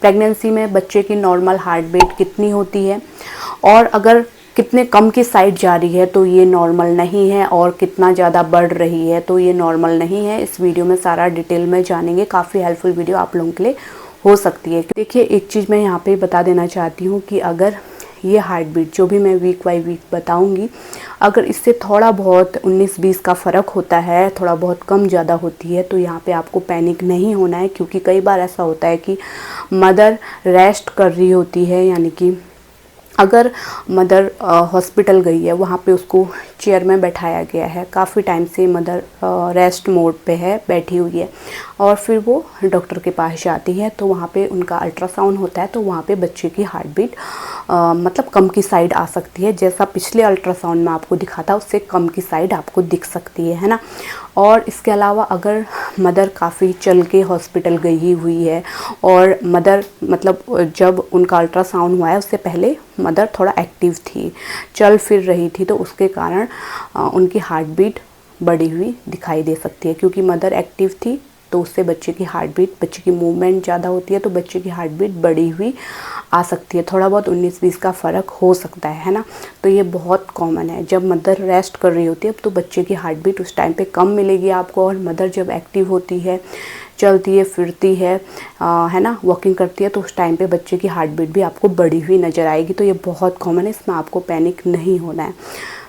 Pregnancy में बच्चे की नॉर्मल हार्ट बीट कितनी होती है, और अगर कितने कम की साइड जा रही है तो ये नॉर्मल नहीं है, और कितना ज़्यादा बढ़ रही है तो ये नॉर्मल नहीं है। इस वीडियो में सारा डिटेल में जानेंगे। काफ़ी हेल्पफुल वीडियो आप लोगों के लिए हो सकती है। देखिए, एक चीज़ मैं यहाँ पे बता देना चाहती हूँ कि अगर ये हार्ट बीट जो भी मैं वीक बाय वीक बताऊंगी, अगर इससे थोड़ा बहुत 19-20 का फ़र्क होता है, थोड़ा बहुत कम ज़्यादा होती है, तो यहाँ पे आपको पैनिक नहीं होना है। क्योंकि कई बार ऐसा होता है कि मदर रेस्ट कर रही होती है, यानी कि अगर मदर हॉस्पिटल गई है, वहाँ पे उसको चेयर में बैठाया गया है, काफ़ी टाइम से मदर रेस्ट मोड पे है, बैठी हुई है, और फिर वो डॉक्टर के पास जाती है, तो वहाँ पे उनका अल्ट्रासाउंड होता है, तो वहाँ पे बच्चे की हार्ट बीट मतलब कम की साइड आ सकती है। जैसा पिछले अल्ट्रासाउंड में आपको दिखा था, उससे कम की साइड आपको दिख सकती है ना। और इसके अलावा अगर मदर काफ़ी चल के हॉस्पिटल गई हुई है, और मदर मतलब जब उनका अल्ट्रासाउंड हुआ है उससे पहले मदर थोड़ा एक्टिव थी, चल फिर रही थी, तो उसके कारण उनकी हार्ट बीट बढ़ी हुई दिखाई दे सकती है। क्योंकि मदर एक्टिव थी तो उससे बच्चे की हार्ट बीट, बच्चे की मूवमेंट ज़्यादा होती है, तो बच्चे की हार्ट बीट बढ़ी हुई आ सकती है। थोड़ा बहुत 19-20 का फ़र्क हो सकता है ना। तो ये बहुत कॉमन है। जब मदर रेस्ट कर रही होती है तो बच्चे की हार्ट बीट उस टाइम पे कम मिलेगी आपको, और मदर जब एक्टिव होती है, चलती है, फिरती है ना, वॉकिंग करती है, तो उस टाइम पे बच्चे की हार्ट बीट भी आपको बढ़ी हुई नज़र आएगी। तो ये बहुत कॉमन है, इसमें आपको पैनिक नहीं होना है।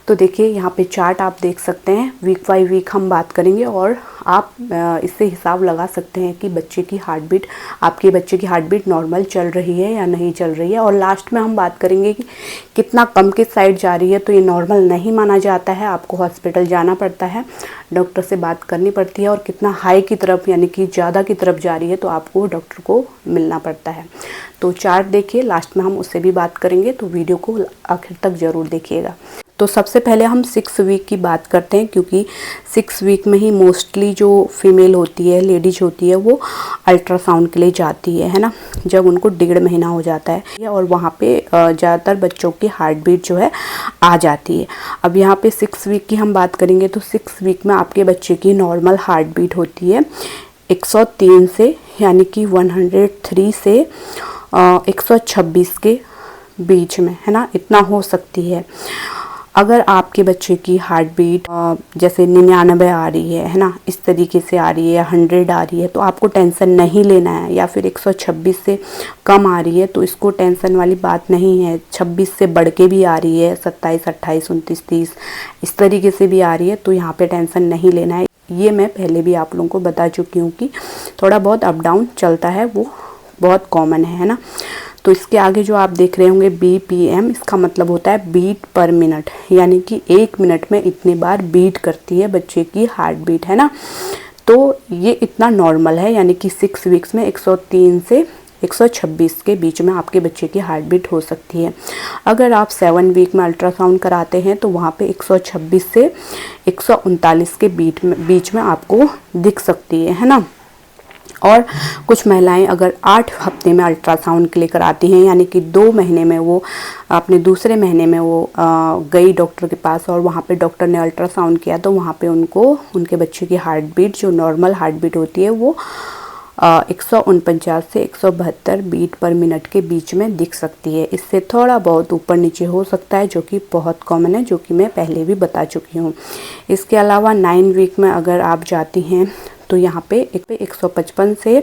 तो देखिए, यहाँ पे चार्ट आप देख सकते हैं, वीक बाय वीक हम बात करेंगे, और आप इससे हिसाब लगा सकते हैं कि बच्चे की हार्ट बीट, आपके बच्चे की हार्ट बीट नॉर्मल चल रही है या नहीं चल रही है। और लास्ट में हम बात करेंगे कि कितना कम की साइड जा रही है तो ये नॉर्मल नहीं माना जाता है, आपको हॉस्पिटल जाना पड़ता है, डॉक्टर से बात करनी पड़ती है। और कितना हाई की तरफ यानी कि ज़्यादा की तरफ जा रही है तो आपको डॉक्टर को मिलना पड़ता है। तो चार्ट देखिए, लास्ट में हम उससे भी बात करेंगे, तो वीडियो को आखिर तक ज़रूर देखिएगा। तो सबसे पहले हम 6 वीक की बात करते हैं, क्योंकि 6 वीक में ही मोस्टली जो फीमेल होती है, लेडीज होती है, वो अल्ट्रासाउंड के लिए जाती है ना, जब उनको 1.5 महीना हो जाता है, और वहाँ पे ज़्यादातर बच्चों की हार्ट बीट जो है आ जाती है। अब यहाँ पे 6 वीक की हम बात करेंगे, तो 6 वीक में आपके बच्चे की नॉर्मल हार्ट बीट होती है 103 से, यानी कि 103 से 126 के बीच में, है ना, इतना हो सकती है। अगर आपके बच्चे की हार्ट बीट जैसे 99 आ रही है ना, इस तरीके से आ रही है, या 100 आ रही है, तो आपको टेंशन नहीं लेना है। या फिर 126 से कम आ रही है तो इसको टेंशन वाली बात नहीं है। 26 से बढ़ के भी आ रही है, 27, 28, 29, 30 इस तरीके से भी आ रही है, तो यहाँ पे टेंशन नहीं लेना है। ये मैं पहले भी आप लोगों को बता चुकी हूँ कि थोड़ा बहुत अप डाउन चलता है, वो बहुत कॉमन है ना। तो इसके आगे जो आप देख रहे होंगे BPM, इसका मतलब होता है बीट पर मिनट, यानी कि 1 मिनट में इतनी बार बीट करती है बच्चे की हार्ट बीट, है ना। तो ये इतना नॉर्मल है, यानी कि 6 वीक्स में 103 से 126 के बीच में आपके बच्चे की हार्ट बीट हो सकती है। अगर आप 7 वीक में अल्ट्रासाउंड कराते हैं तो वहाँ पे 126 से 139 के बीच में आपको दिख सकती है ना। और कुछ महिलाएं अगर 8 हफ्ते में अल्ट्रासाउंड के लिए कराती हैं, यानी कि 2 महीने में वो अपने दूसरे महीने में वो गई डॉक्टर के पास, और वहाँ पे डॉक्टर ने अल्ट्रासाउंड किया, तो वहाँ पे उनको उनके बच्चे की हार्ट बीट जो नॉर्मल हार्ट बीट होती है वो 149 से 172 बीट पर मिनट के बीच में दिख सकती है। इससे थोड़ा बहुत ऊपर नीचे हो सकता है, जो कि बहुत कॉमन है, जो कि मैं पहले भी बता चुकी हूँ। इसके अलावा 9 वीक में अगर आप जाती हैं तो यहाँ पे 155 से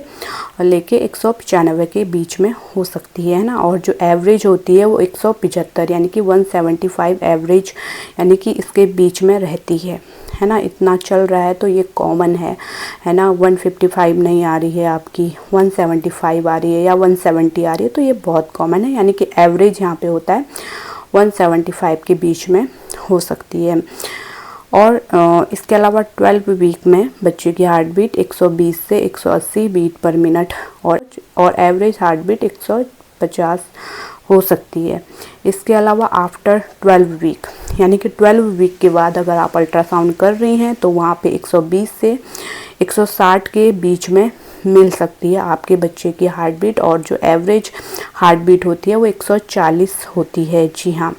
लेके 195 के बीच में हो सकती है ना। और जो एवरेज होती है वो 175 यानी कि 175 एवरेज, यानी कि इसके बीच में रहती है ना। इतना चल रहा है तो ये कॉमन है ना। 155 नहीं आ रही है आपकी, 175 आ रही है या 170 आ रही है, तो ये बहुत कॉमन है, यानी कि एवरेज यहाँ पे होता है 175 के बीच में हो सकती है। और इसके अलावा 12 वीक में बच्चे की हार्ट बीट 120 से 180 बीट पर मिनट, और एवरेज हार्ट बीट 150 हो सकती है। इसके अलावा आफ्टर 12 वीक, यानी कि 12 वीक के बाद अगर आप अल्ट्रासाउंड कर रही हैं तो वहाँ पे 120 से 160 के बीच में मिल सकती है आपके बच्चे की हार्ट बीट, और जो एवरेज हार्ट बीट होती है वो 140 होती है। जी हाँ,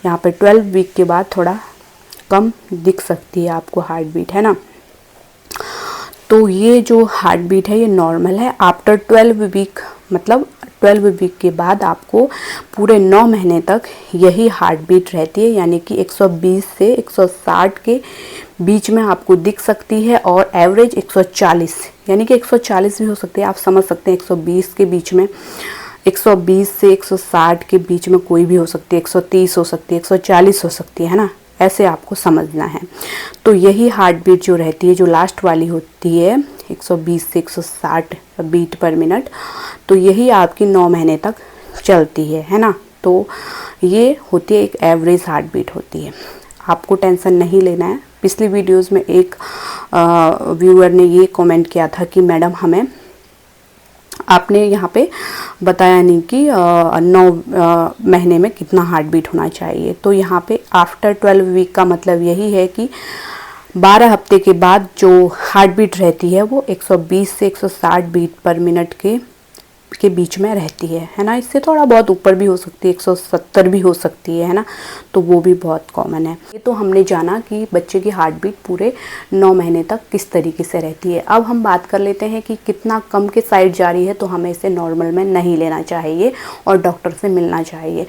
यहाँ पे 12 वीक के बाद थोड़ा कम दिख सकती है आपको हार्ट बीट, है ना। तो ये जो हार्ट बीट है ये नॉर्मल है। आफ्टर 12 वीक मतलब 12 वीक के बाद आपको पूरे 9 महीने तक यही हार्ट बीट रहती है, यानी कि 120 से 160 के बीच में आपको दिख सकती है, और एवरेज 140, यानी कि 140 भी हो सकती है। आप समझ सकते हैं 120 के बीच में, 120 से 160 के बीच में कोई भी हो सकती है, 130 हो सकती है, 140 हो सकती है ना, ऐसे आपको समझना है। तो यही हार्ट बीट जो रहती है, जो लास्ट वाली होती है 120 से 160 बीट पर मिनट, तो यही आपकी 9 महीने तक चलती है ना। तो ये होती है एक एवरेज हार्ट बीट होती है, आपको टेंशन नहीं लेना है। पिछली वीडियोस में एक व्यूअर ने ये कमेंट किया था कि मैडम हमें आपने यहाँ पे बताया नहीं कि 9 महीने में कितना हार्ट बीट होना चाहिए। तो यहाँ पे आफ्टर 12 वीक का मतलब यही है कि 12 हफ्ते के बाद जो हार्ट बीट रहती है वो 120 से 160 बीट पर मिनट के बीच में रहती है ना। इससे थोड़ा बहुत ऊपर भी हो सकती है, 170 भी हो सकती है ना, तो वो भी बहुत कॉमन है। ये तो हमने जाना कि बच्चे की हार्ट बीट पूरे 9 महीने तक किस तरीके से रहती है। अब हम बात कर लेते हैं कि कितना कम के साइड जा रही है तो हमें इसे नॉर्मल में नहीं लेना चाहिए और डॉक्टर से मिलना चाहिए।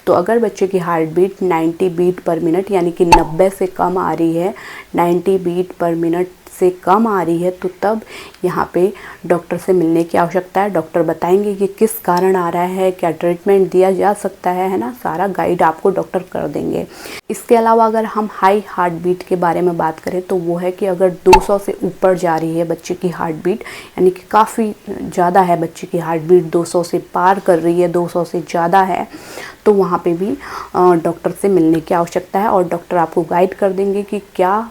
अगर बच्चे की heart beat 90 beat per minute यानी कि 90 से कम आ रही है, 90 बीट पर मिनट से कम आ रही है, तो तब यहाँ पे डॉक्टर से मिलने की आवश्यकता है। डॉक्टर बताएंगे कि किस कारण आ रहा है, क्या ट्रीटमेंट दिया जा सकता है ना, सारा गाइड आपको डॉक्टर कर देंगे। इसके अलावा अगर हम हाई हार्ट बीट के बारे में बात करें तो वो है कि अगर 200 से ऊपर जा रही है बच्चे की हार्ट बीट, यानी कि काफ़ी ज़्यादा है बच्चे की हार्ट बीट, 200 से पार कर रही है, 200 से ज़्यादा है, तो वहाँ पे भी डॉक्टर से मिलने की आवश्यकता है और डॉक्टर आपको गाइड कर देंगे कि क्या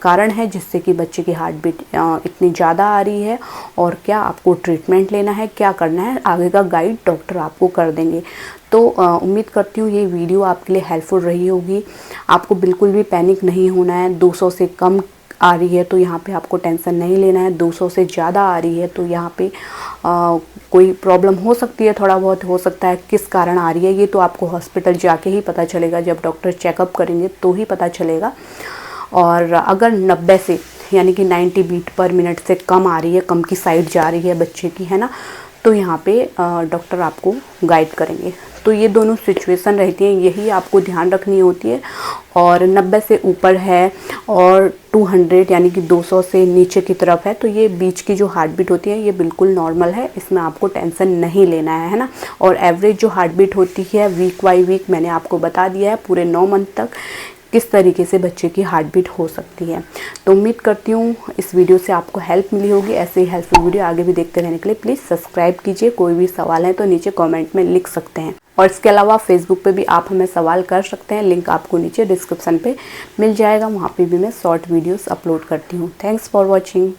कारण है जिससे कि बच्चे की हार्ट बीट इतनी ज़्यादा आ रही है और क्या आपको ट्रीटमेंट लेना है, क्या करना है, आगे का गाइड डॉक्टर आपको कर देंगे। तो उम्मीद करती हूँ ये वीडियो आपके लिए हेल्पफुल रही होगी। आपको बिल्कुल भी पैनिक नहीं होना है। 200 से कम आ रही है तो यहाँ पे आपको टेंशन नहीं लेना है, 200 से ज़्यादा आ रही है तो यहाँ पे कोई प्रॉब्लम हो सकती है, थोड़ा बहुत हो सकता है। किस कारण आ रही है ये तो आपको हॉस्पिटल जाके ही पता चलेगा, जब डॉक्टर चेकअप करेंगे तो ही पता चलेगा। और अगर 90 से यानी कि 90 बीट पर मिनट से कम आ रही है, कम की साइड जा रही है बच्चे की, है ना, तो यहाँ पे डॉक्टर आपको गाइड करेंगे। तो ये दोनों सिचुएशन रहती हैं, यही आपको ध्यान रखनी होती है। और 90 से ऊपर है और 200 यानी कि 200 से नीचे की तरफ है तो ये बीच की जो हार्ट बीट होती है ये बिल्कुल नॉर्मल है, इसमें आपको टेंशन नहीं लेना है ना। और एवरेज जो हार्ट बीट होती है वीक बाई वीक मैंने आपको बता दिया है, पूरे 9 मंथ तक किस तरीके से बच्चे की हार्ट बीट हो सकती है। तो उम्मीद करती हूँ इस वीडियो से आपको हेल्प मिली होगी। ऐसे ही हेल्पफुल वीडियो आगे भी देखते रहने के लिए प्लीज़ सब्सक्राइब कीजिए। कोई भी सवाल है तो नीचे कमेंट में लिख सकते हैं और इसके अलावा फेसबुक पे भी आप हमें सवाल कर सकते हैं, लिंक आपको नीचे डिस्क्रिप्शन पे मिल जाएगा, वहाँ पे भी मैं शॉर्ट वीडियोस अपलोड करती हूँ। Thanks for watching.